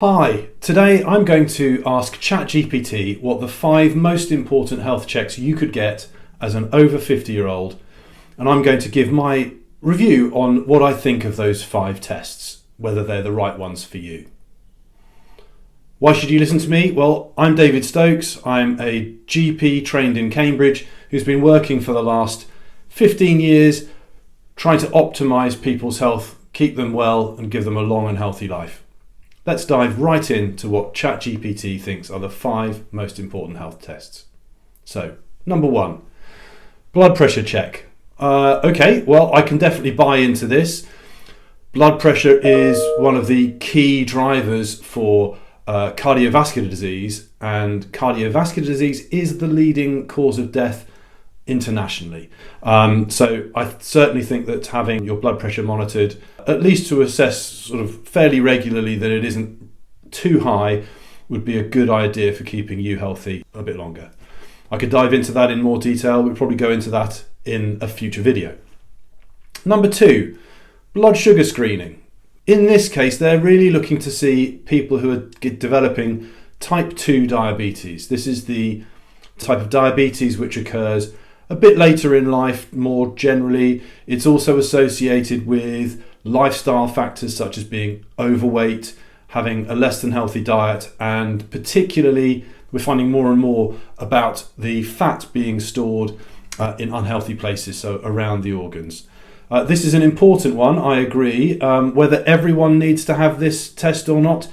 Hi, today I'm going to ask ChatGPT what the 5 most important health checks you could get as an over 50-year-old, and I'm going to give my review on what I think of those 5 tests, whether they're the right ones for you. Why should you listen to me? Well, I'm David Stokes. I'm a GP trained in Cambridge who's been working for the last 15 years trying to optimise people's health, keep them well and give them a long and healthy life. Let's dive right into what ChatGPT thinks are the 5 most important health tests. So, number 1, blood pressure check. Okay, well, I can definitely buy into this. Blood pressure is one of the key drivers for cardiovascular disease, and cardiovascular disease is the leading cause of death internationally. So I certainly think that having your blood pressure monitored, at least to assess sort of fairly regularly that it isn't too high, would be a good idea for keeping you healthy a bit longer. I could dive into that in more detail. We'll probably go into that in a future video. Number 2, blood sugar screening. In this case, they're really looking to see people who are developing type 2 diabetes. This is the type of diabetes which occurs a bit later in life. More generally, it's also associated with lifestyle factors such as being overweight, having a less than healthy diet, and particularly we're finding more and more about the fat being stored in unhealthy places, so around the organs. This is an important one, I agree. Whether everyone needs to have this test or not,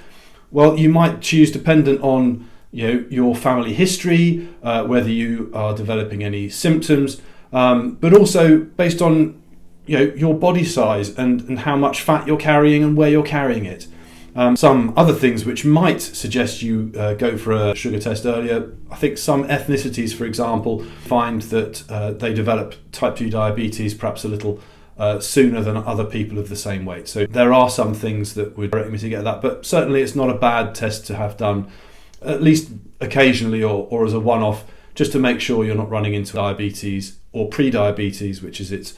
well, you might choose dependent on your family history, whether you are developing any symptoms, but also based on your body size and how much fat you're carrying and where you're carrying it. Some other things which might suggest you go for a sugar test earlier. I think some ethnicities, for example, find that they develop type 2 diabetes perhaps a little sooner than other people of the same weight. So there are some things that would direct me to get that, but certainly it's not a bad test to have done at least occasionally or as a one-off, just to make sure you're not running into diabetes or pre-diabetes, which is its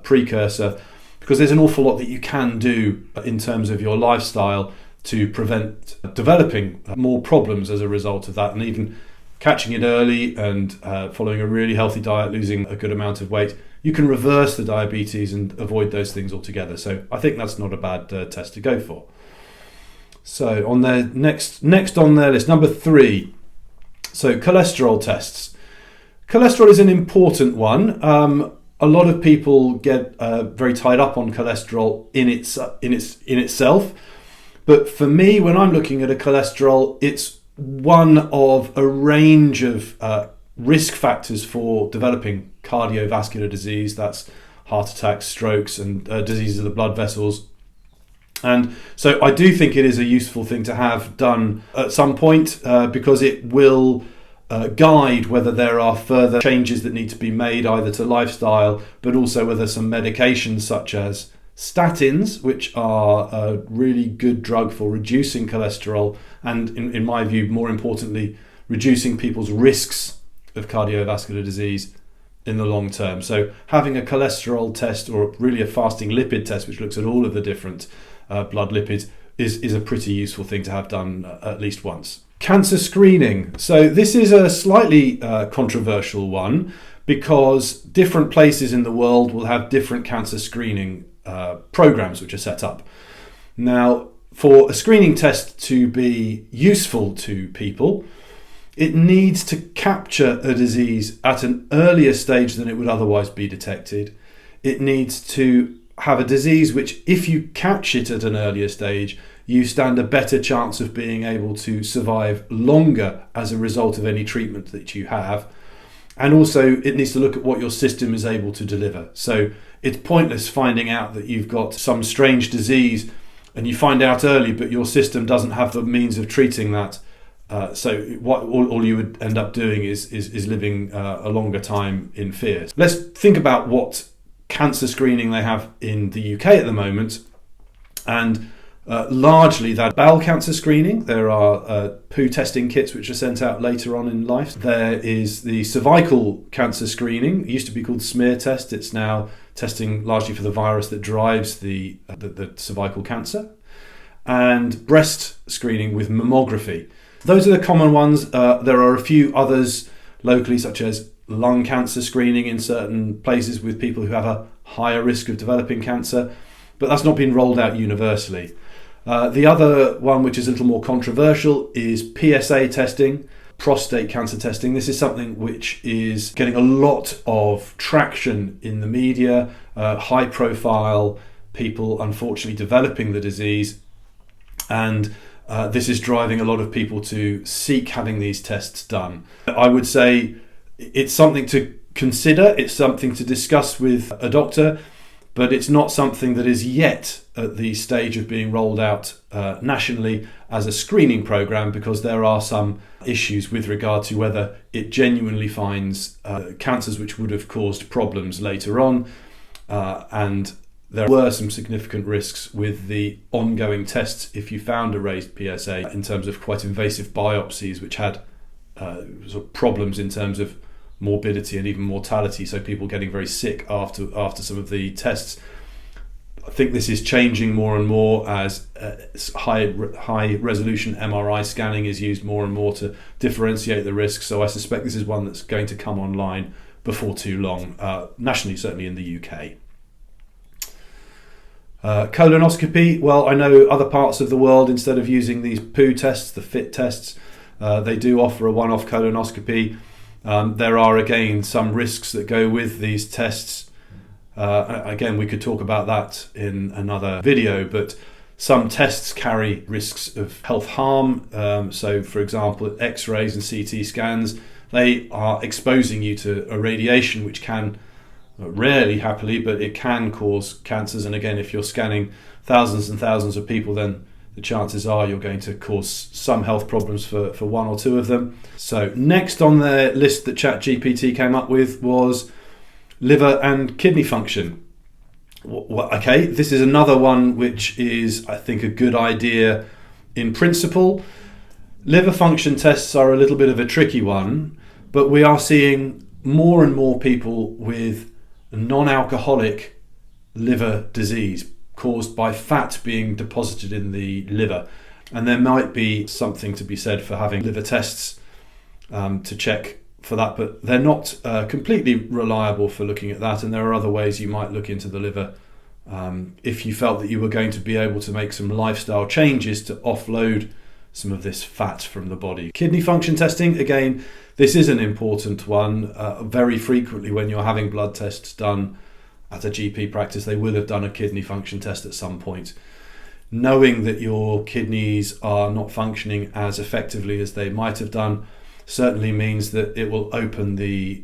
precursor, because there's an awful lot that you can do in terms of your lifestyle to prevent developing more problems as a result of that, and even catching it early and following a really healthy diet, losing a good amount of weight, you can reverse the diabetes and avoid those things altogether. So I think that's not a bad test to go for. So on their next on their list, number 3, so cholesterol tests. Cholesterol is an important one. A lot of people get very tied up on cholesterol in itself, but for me, when I'm looking at a cholesterol, it's one of a range of risk factors for developing cardiovascular disease. That's heart attacks, strokes, and diseases of the blood vessels. And so I do think it is a useful thing to have done at some point because it will guide whether there are further changes that need to be made either to lifestyle, but also whether some medications such as statins, which are a really good drug for reducing cholesterol and in my view, more importantly, reducing people's risks of cardiovascular disease in the long term. So having a cholesterol test, or really a fasting lipid test, which looks at all of the different blood lipids, is a pretty useful thing to have done at least once. Cancer screening. So this is a slightly controversial one because different places in the world will have different cancer screening programs which are set up. Now, for a screening test to be useful to people, it needs to capture a disease at an earlier stage than it would otherwise be detected. It needs to have a disease which, if you catch it at an earlier stage, you stand a better chance of being able to survive longer as a result of any treatment that you have. And also it needs to look at what your system is able to deliver. So it's pointless finding out that you've got some strange disease and you find out early, but your system doesn't have the means of treating that. So all you would end up doing is living a longer time in fear. Let's think about what cancer screening they have in the UK at the moment, and largely that bowel cancer screening. There are poo testing kits which are sent out later on in life. There is the cervical cancer screening. It used to be called smear test. It's now testing largely for the virus that drives the cervical cancer. and breast screening with mammography. Those are the common ones. There are a few others locally, such as lung cancer screening in certain places with people who have a higher risk of developing cancer, but that's not been rolled out universally. The other one, which is a little more controversial, is PSA testing, prostate cancer testing. This is something which is getting a lot of traction in the media, high profile people unfortunately developing the disease, and this is driving a lot of people to seek having these tests done. I would say it's something to consider, it's something to discuss with a doctor, but it's not something that is yet at the stage of being rolled out nationally as a screening program, because there are some issues with regard to whether it genuinely finds cancers which would have caused problems later on, and there were some significant risks with the ongoing tests if you found a raised PSA in terms of quite invasive biopsies which had sort of problems in terms of morbidity and even mortality, so people getting very sick after some of the tests. I think this is changing more and more as high resolution MRI scanning is used more and more to differentiate the risks, so I suspect this is one that's going to come online before too long, nationally, certainly in the UK. Colonoscopy, well, I know other parts of the world, instead of using these poo tests, the FIT tests, they do offer a one-off colonoscopy. There are again some risks that go with these tests. Again, we could talk about that in another video, but some tests carry risks of health harm. So for example, X-rays and CT scans, they are exposing you to a radiation which can, rarely happily, but it can cause cancers. And again, if you're scanning thousands and thousands of people, then the chances are you're going to cause some health problems for one or two of them. So next on the list that ChatGPT came up with was liver and kidney function. Okay, this is another one which is, I think, a good idea in principle. Liver function tests are a little bit of a tricky one, but we are seeing more and more people with non-alcoholic liver disease caused by fat being deposited in the liver, and there might be something to be said for having liver tests to check for that, but they're not completely reliable for looking at that, and there are other ways you might look into the liver if you felt that you were going to be able to make some lifestyle changes to offload some of this fat from the body. Kidney function testing, again, this is an important one. Very frequently when you're having blood tests done at a GP practice, they will have done a kidney function test at some point. Knowing that your kidneys are not functioning as effectively as they might have done certainly means that it will open the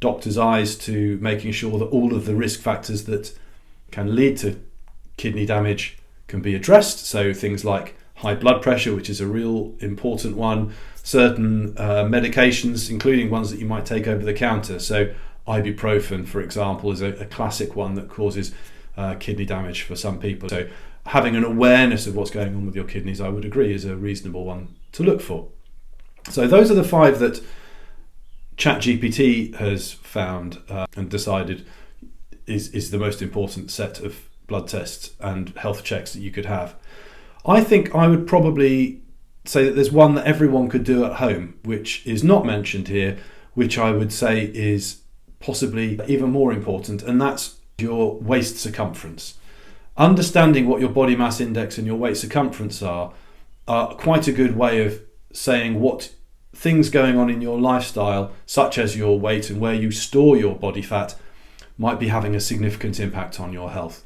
doctor's eyes to making sure that all of the risk factors that can lead to kidney damage can be addressed. So things like high blood pressure, which is a real important one, certain medications, including ones that you might take over the counter. So ibuprofen, for example, is a classic one that causes kidney damage for some people. So having an awareness of what's going on with your kidneys, I would agree, is a reasonable one to look for. So those are the 5 that ChatGPT has found and decided is the most important set of blood tests and health checks that you could have. I think I would probably say that there's one that everyone could do at home, which is not mentioned here, which I would say is possibly even more important, and that's your waist circumference. Understanding what your body mass index and your waist circumference are quite a good way of saying what things going on in your lifestyle, such as your weight and where you store your body fat, might be having a significant impact on your health.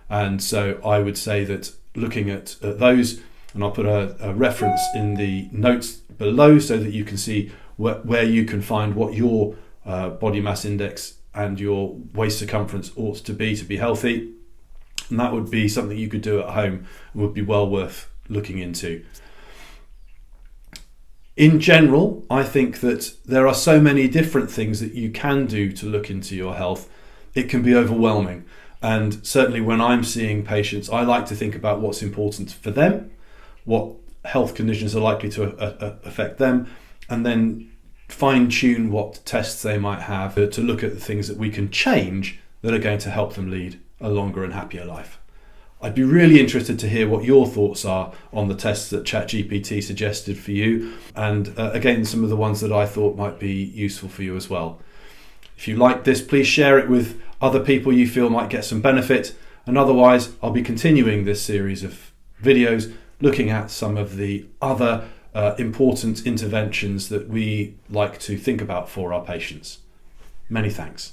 And so I would say that looking at those, and I'll put a reference in the notes below so that you can see where you can find what your body mass index and your waist circumference ought to be healthy. And that would be something you could do at home and would be well worth looking into. In general, I think that there are so many different things that you can do to look into your health, it can be overwhelming. And certainly when I'm seeing patients, I like to think about what's important for them, what health conditions are likely to affect them, and then fine-tune what tests they might have to look at the things that we can change that are going to help them lead a longer and happier life. I'd be really interested to hear what your thoughts are on the tests that ChatGPT suggested for you, and again, some of the ones that I thought might be useful for you as well. If you like this, please share it with other people you feel might get some benefit, and otherwise I'll be continuing this series of videos looking at some of the other important interventions that we like to think about for our patients. Many thanks.